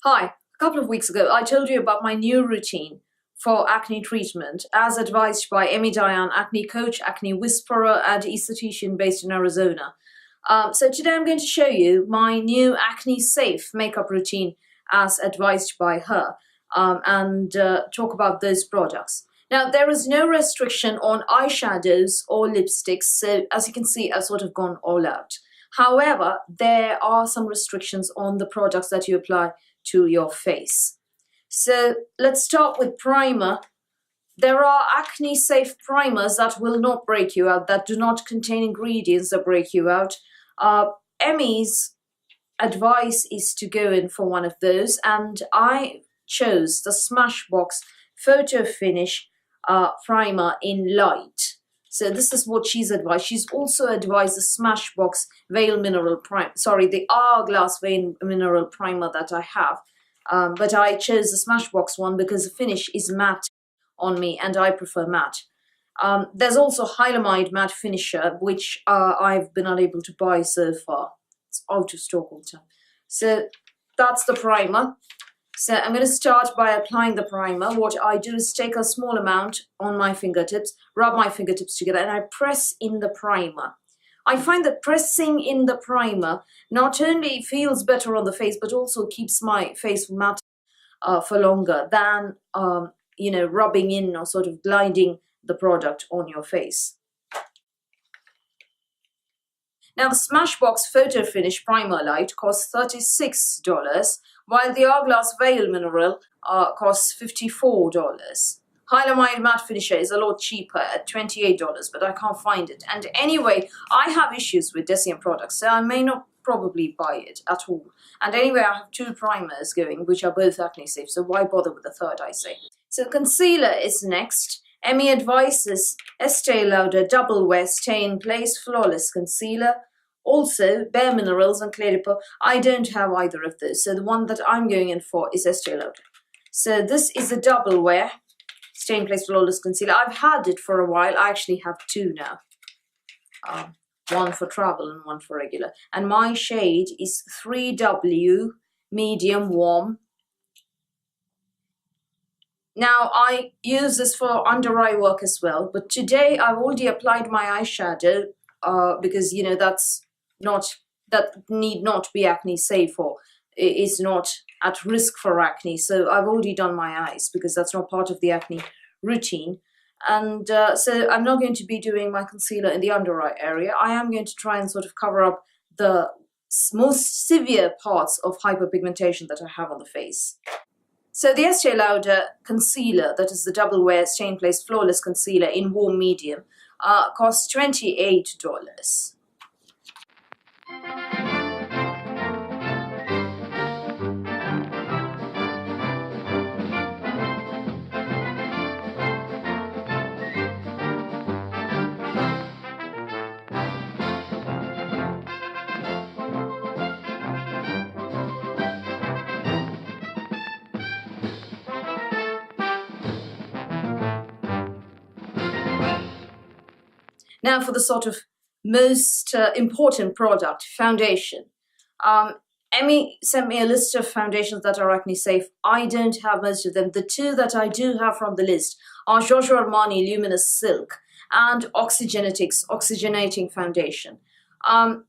Hi, a couple of weeks ago I told you about my new routine for acne treatment as advised by Emme Diane, acne coach, acne whisperer and esthetician based in Arizona. So today I'm going to show you my new Acne-Safe makeup routine as advised by her and talk about those products. Now, there is no restriction on eyeshadows or lipsticks, so as you can see, I've sort of gone all out. However, there are some restrictions on the products that you apply to your face. So let's start with primer. There are acne-safe primers that will not break you out, that do not contain ingredients that break you out. Emmy's advice is to go in for one of those, and I chose the Smashbox Photo Finish primer in light. So this is what she's advised. She's also advised the Smashbox Veil Mineral Primer, the Hourglass Veil Mineral Primer that I have. But I chose the Smashbox one because the finish is matte on me and I prefer matte. There's also Hylamide Matte Finisher, which I've been unable to buy so far. It's out of stock all the time. So that's the primer. So I'm going to start by applying the primer. What I do is take a small amount on my fingertips, rub my fingertips together, and I press in the primer. I find that pressing in the primer not only feels better on the face, but also keeps my face matte for longer than, rubbing in or sort of gliding the product on your face. Now, the Smashbox Photo Finish Primer Light costs $36, while the Hourglass Veil Mineral costs $54. Hylamide Matte Finisher is a lot cheaper at $28, but I can't find it. And anyway, I have issues with Deciem products, so I may not probably buy it at all. And anyway, I have two primers going, which are both acne safe, so why bother with the third, I say. So concealer is next. Emme advises Estee Lauder Double Wear Stay in Place Flawless Concealer. Also, Bare Minerals and Clear Depot. I don't have either of those, so the one that I'm going in for is Estee Lauder. So this is a Double Wear Stay in Place Flawless Concealer. I've had it for a while. I actually have two now. One for travel and one for regular. And my shade is 3W Medium Warm. Now, I use this for under eye work as well, but today I've already applied my eyeshadow because, that need not be acne safe or is not at risk for acne. So I've already done my eyes because that's not part of the acne routine. And so I'm not going to be doing my concealer in the under eye area. I am going to try and sort of cover up the most severe parts of hyperpigmentation that I have on the face. So the Estee Lauder concealer, that is the Double Wear Stay in Place Flawless Concealer in Warm Medium, costs $28. Now for the sort of most important product, foundation. Emme sent me a list of foundations that are acne safe. I don't have most of them. The two that I do have from the list are Giorgio Armani Luminous Silk and Oxygenetics Oxygenating Foundation.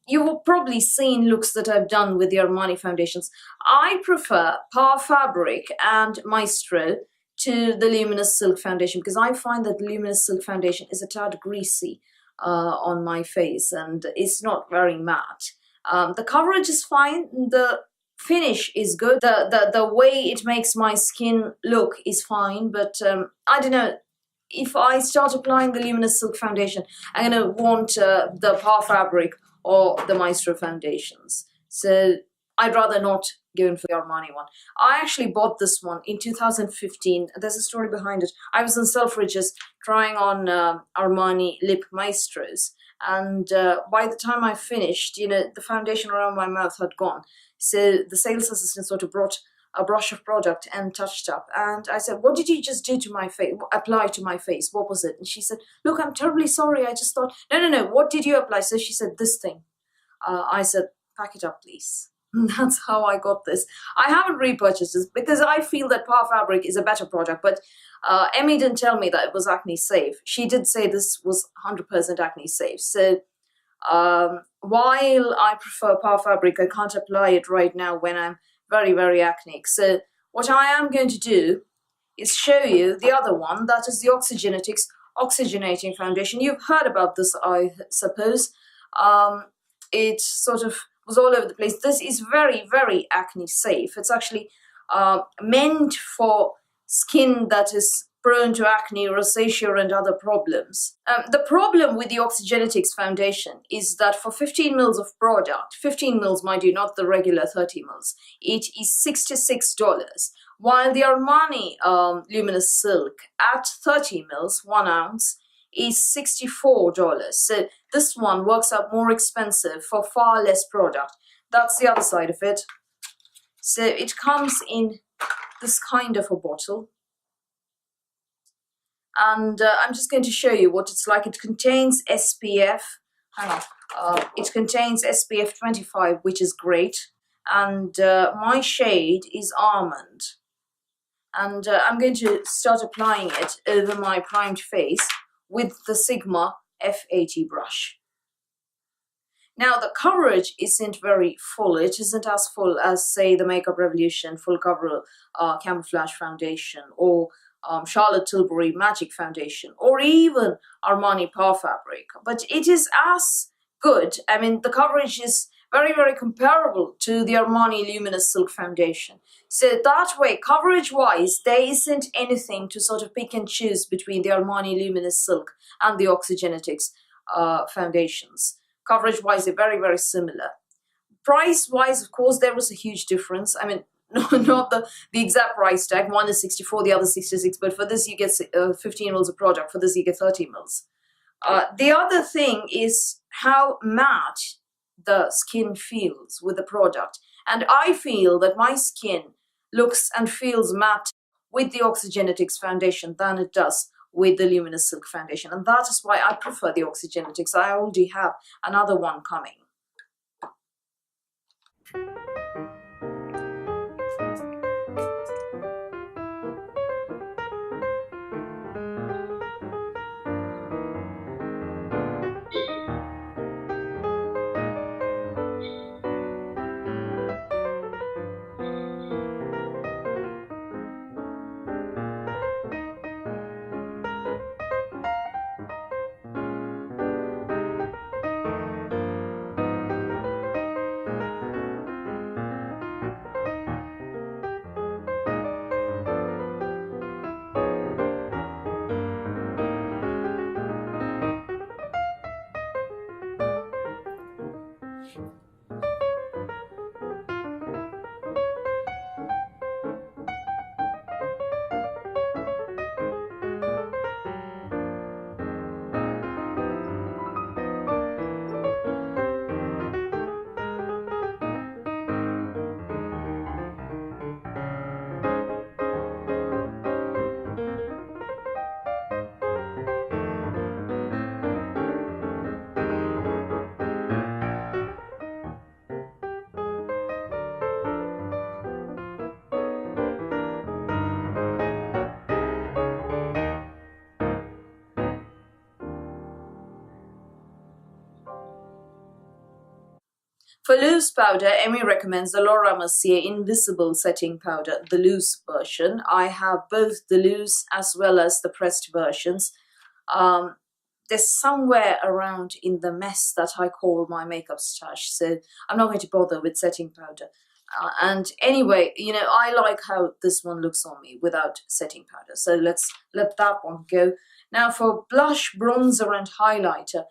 You will probably seen looks that I've done with the Armani foundations. I prefer Par Fabric and Maestro to the Luminous Silk foundation because I find that the Luminous Silk foundation is a tad greasy on my face and it's not very matte. The coverage is fine, the finish is good, the way it makes my skin look is fine, but I don't know, if I start applying the Luminous Silk foundation, I'm going to want the Par Fabric or the Maestro foundations. So I'd rather not go in for the Armani one. I actually bought this one in 2015. There's a story behind it. I was in Selfridges trying on Armani Lip Maestros. And by the time I finished, the foundation around my mouth had gone. So the sales assistant sort of brought a brush of product and touched up. And I said, what did you just do to my face, apply to my face? What was it? And she said, look, I'm terribly sorry. I just thought, no, what did you apply? So she said, this thing. I said, pack it up, please. That's how I got this. I haven't repurchased this because I feel that Power Fabric is a better product, but Emmy didn't tell me that it was Acne-Safe. She did say this was 100% Acne-Safe. So while I prefer Power Fabric, I can't apply it right now when I'm very, very acneic. So what I am going to do is show you the other one, that is the Oxygenetics Oxygenating Foundation. You've heard about this, I suppose. It sort of was all over the place. This is very, very acne safe. It's actually meant for skin that is prone to acne, rosacea, and other problems. The problem with the Oxygenetics Foundation is that for 15 mils of product, 15 mils, mind you, not the regular 30 mils, it is $66. While the Armani Luminous Silk at 30 mils, 1 ounce, is $64. So this one works out more expensive for far less product. That's the other side of it. So it comes in this kind of a bottle. And I'm just going to show you what it's like. It contains SPF. Hang on. It contains SPF 25, which is great. And my shade is Almond. And I'm going to start applying it over my primed face with the Sigma F80 brush. Now, the coverage isn't very full. It isn't as full as, say, the Makeup Revolution Full Cover Camouflage Foundation, or Charlotte Tilbury Magic Foundation, or even Armani Power Fabric. But it is as good. I mean, the coverage is very, very comparable to the Armani Luminous Silk Foundation. So that way, coverage-wise, there isn't anything to sort of pick and choose between the Armani Luminous Silk and the Oxygenetics foundations. Coverage-wise, they're very, very similar. Price-wise, of course, there was a huge difference. I mean, not the exact price tag. One is 64, the other 66. But for this, you get 15 mils of product. For this, you get 30 mils. The other thing is how matte the skin feels with the product. And I feel that my skin looks and feels matte with the Oxygenetics foundation than it does with the Luminous Silk foundation. And that is why I prefer the Oxygenetics. I already have another one coming. For loose powder, Emmy recommends the Laura Mercier Invisible Setting Powder, the loose version. I have both the loose as well as the pressed versions. There's somewhere around in the mess that I call my makeup stash, so I'm not going to bother with setting powder. And anyway, you know, I like how this one looks on me without setting powder, so let's let that one go. Now for blush, bronzer, and highlighter.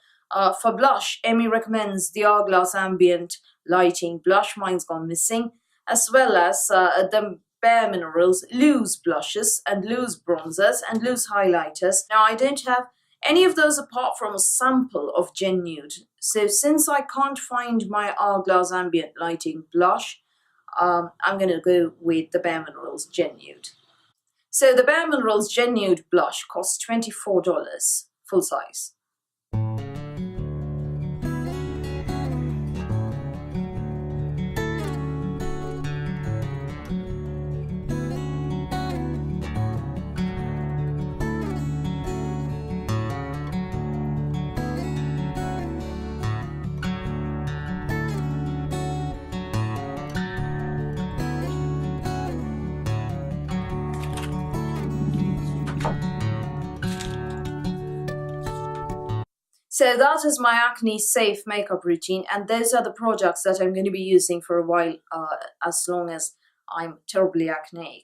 For blush, Emmy recommends the Hourglass Ambient Lighting Blush. Mine's gone missing. As well as the Bare Minerals loose blushes and loose bronzers and loose highlighters. Now, I don't have any of those apart from a sample of Gen Nude. So since I can't find my Hourglass Ambient Lighting Blush, I'm going to go with the Bare Minerals Gen Nude. So the Bare Minerals Gen Nude Blush costs $24, full size. So that is my Acne-Safe makeup routine, and those are the products that I'm going to be using for a while, as long as I'm terribly acneic.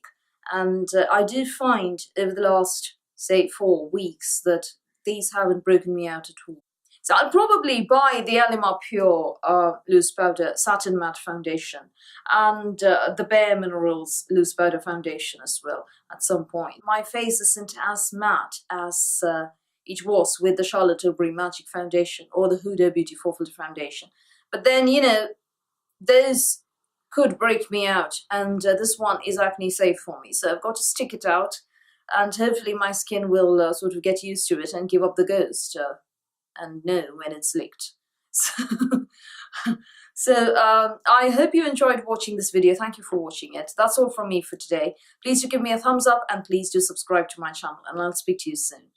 And I do find over the last, say, 4 weeks that these haven't broken me out at all. So I'll probably buy the Elima Pure Loose Powder Satin Matte Foundation and the Bare Minerals Loose Powder Foundation as well at some point. My face isn't as matte as it was with the Charlotte Tilbury Magic Foundation or the Huda Beauty 4-Filter Foundation. But then, those could break me out, and this one is acne safe for me. So I've got to stick it out, and hopefully my skin will sort of get used to it and give up the ghost and know when it's licked. So I hope you enjoyed watching this video. Thank you for watching it. That's all from me for today. Please do give me a thumbs up and please do subscribe to my channel, and I'll speak to you soon.